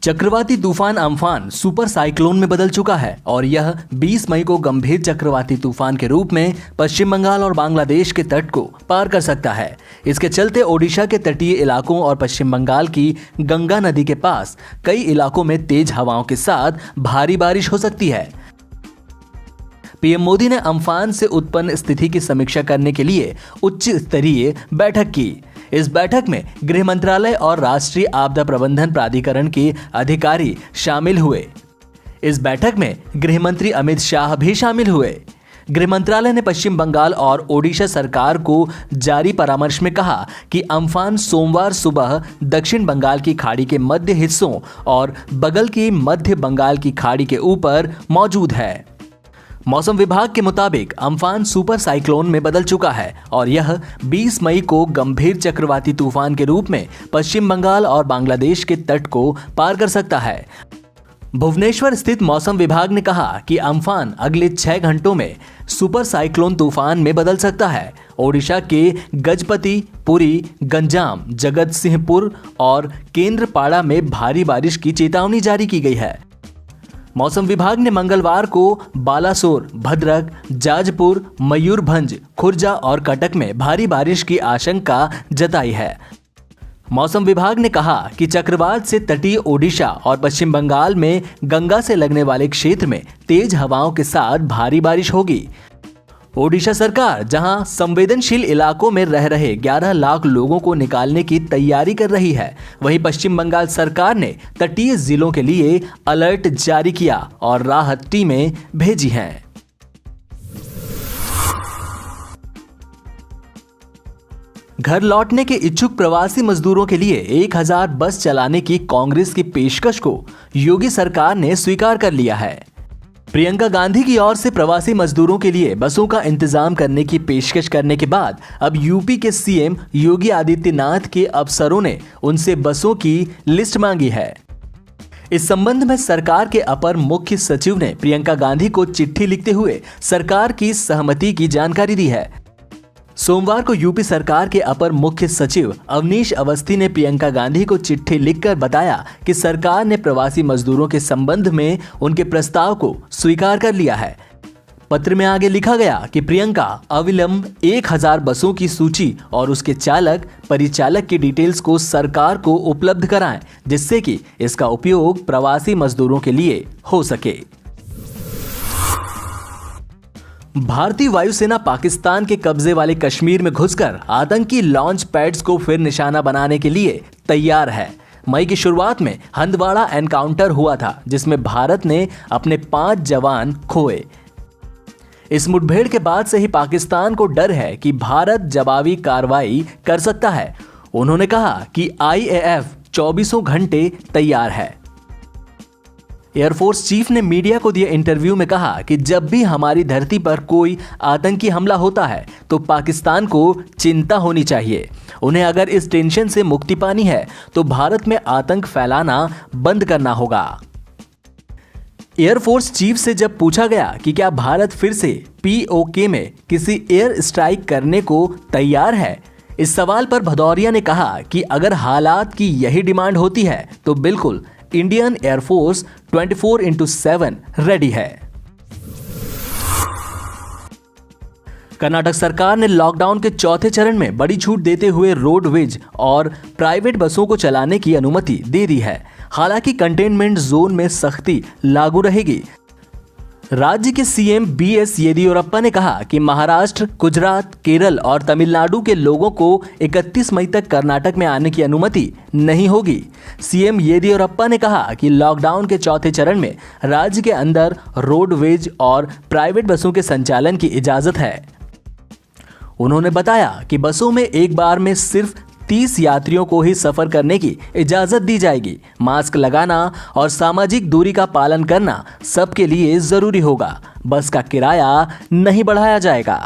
चक्रवाती तूफान Amphan super cyclone में बदल चुका है और यह 20 मई को गंभीर चक्रवाती तूफान के रूप में पश्चिम बंगाल और बांग्लादेश के तट को पार कर सकता है। इसके चलते ओडिशा के तटीय इलाकों और पश्चिम बंगाल की गंगा नदी के पास कई इलाकों में तेज हवाओं के साथ भारी बारिश हो सकती है। पीएम मोदी ने अम्फान से उत्पन्न स्थिति की समीक्षा करने के लिए उच्च स्तरीय बैठक की। इस बैठक में गृह मंत्रालय और राष्ट्रीय आपदा प्रबंधन प्राधिकरण के अधिकारी शामिल हुए। इस बैठक में गृह मंत्री अमित शाह भी शामिल हुए। गृह मंत्रालय ने पश्चिम बंगाल और ओडिशा सरकार को जारी परामर्श में कहा कि अम्फान सोमवार सुबह दक्षिण बंगाल की खाड़ी के मध्य हिस्सों और बगल की मध्य बंगाल की खाड़ी के ऊपर मौजूद है। मौसम विभाग के मुताबिक अम्फान सुपर साइक्लोन में बदल चुका है और यह 20 मई को गंभीर चक्रवाती तूफान के रूप में पश्चिम बंगाल और बांग्लादेश के तट को पार कर सकता है। भुवनेश्वर स्थित मौसम विभाग ने कहा कि अम्फान अगले 6 घंटों में सुपर साइक्लोन तूफान में बदल सकता है। ओडिशा के गजपति, पुरी, गंजाम, जगतसिंहपुर और केंद्रपाड़ा में भारी बारिश की चेतावनी जारी की गई है। मौसम विभाग ने मंगलवार को बालासोर, भद्रक, जाजपुर, मयूरभंज, खुर्जा और कटक में भारी बारिश की आशंका जताई है। मौसम विभाग ने कहा कि चक्रवात से तटीय ओडिशा और पश्चिम बंगाल में गंगा से लगने वाले क्षेत्र में तेज हवाओं के साथ भारी बारिश होगी। ओडिशा सरकार जहां संवेदनशील इलाकों में रह रहे 11 लाख लोगों को निकालने की तैयारी कर रही है, वहीं पश्चिम बंगाल सरकार ने तटीय जिलों के लिए अलर्ट जारी किया और राहत टीमें भेजी हैं। घर लौटने के इच्छुक प्रवासी मजदूरों के लिए 1000 बस चलाने की कांग्रेस की पेशकश को योगी सरकार ने स्वीकार कर लिया है। प्रियंका गांधी की ओर से प्रवासी मजदूरों के लिए बसों का इंतजाम करने की पेशकश करने के बाद अब यूपी के सीएम योगी आदित्यनाथ के अफसरों ने उनसे बसों की लिस्ट मांगी है। इस संबंध में सरकार के अपर मुख्य सचिव ने प्रियंका गांधी को चिट्ठी लिखते हुए सरकार की सहमति की जानकारी दी है। सोमवार को यूपी सरकार के अपर मुख्य सचिव अवनीश अवस्थी ने प्रियंका गांधी को चिट्ठी लिखकर बताया कि सरकार ने प्रवासी मजदूरों के संबंध में उनके प्रस्ताव को स्वीकार कर लिया है। पत्र में आगे लिखा गया कि प्रियंका अविलंब 1000 बसों की सूची और उसके चालक परिचालक की डिटेल्स को सरकार को उपलब्ध कराएं, जिससे कि इसका उपयोग प्रवासी मजदूरों के लिए हो सके। भारतीय वायुसेना पाकिस्तान के कब्जे वाले कश्मीर में घुसकर आतंकी लॉन्च पैड्स को फिर निशाना बनाने के लिए तैयार है। मई की शुरुआत में हंदवाड़ा एनकाउंटर हुआ था, जिसमें भारत ने अपने 5 जवान खोए। इस मुठभेड़ के बाद से ही पाकिस्तान को डर है कि भारत जवाबी कार्रवाई कर सकता है। उन्होंने कहा कि IAF 24 घंटे तैयार है। एयरफोर्स चीफ ने मीडिया को दिए इंटरव्यू में कहा कि जब भी हमारी धरती पर कोई आतंकी हमला होता है तो पाकिस्तान को चिंता होनी चाहिए। उन्हें अगर इस टेंशन से मुक्ति पानी है तो भारत में आतंक फैलाना बंद करना होगा। एयरफोर्स चीफ से जब पूछा गया कि क्या भारत फिर से POK में किसी एयर स्ट्राइक करने को तैयार है, इस सवाल पर भदौरिया ने कहा कि अगर हालात की यही डिमांड होती है तो बिल्कुल इंडियन एयरफोर्स 24/7 रेडी है। कर्नाटक सरकार ने लॉकडाउन के चौथे चरण में बड़ी छूट देते हुए रोडवेज और प्राइवेट बसों को चलाने की अनुमति दे दी है। हालांकि कंटेनमेंट जोन में सख्ती लागू रहेगी। राज्य के सीएम BS येदियुरप्पा ने कहा कि महाराष्ट्र, गुजरात, केरल और तमिलनाडु के लोगों को 31 मई तक कर्नाटक में आने की अनुमति नहीं होगी। सीएम येदियुरप्पा ने कहा कि लॉकडाउन के चौथे चरण में राज्य के अंदर रोडवेज और प्राइवेट बसों के संचालन की इजाजत है। उन्होंने बताया कि बसों में एक बार में सिर्फ 30 यात्रियों को ही सफर करने की इजाजत दी जाएगी। मास्क लगाना और सामाजिक दूरी का पालन करना सबके लिए जरूरी होगा। बस का किराया नहीं बढ़ाया जाएगा।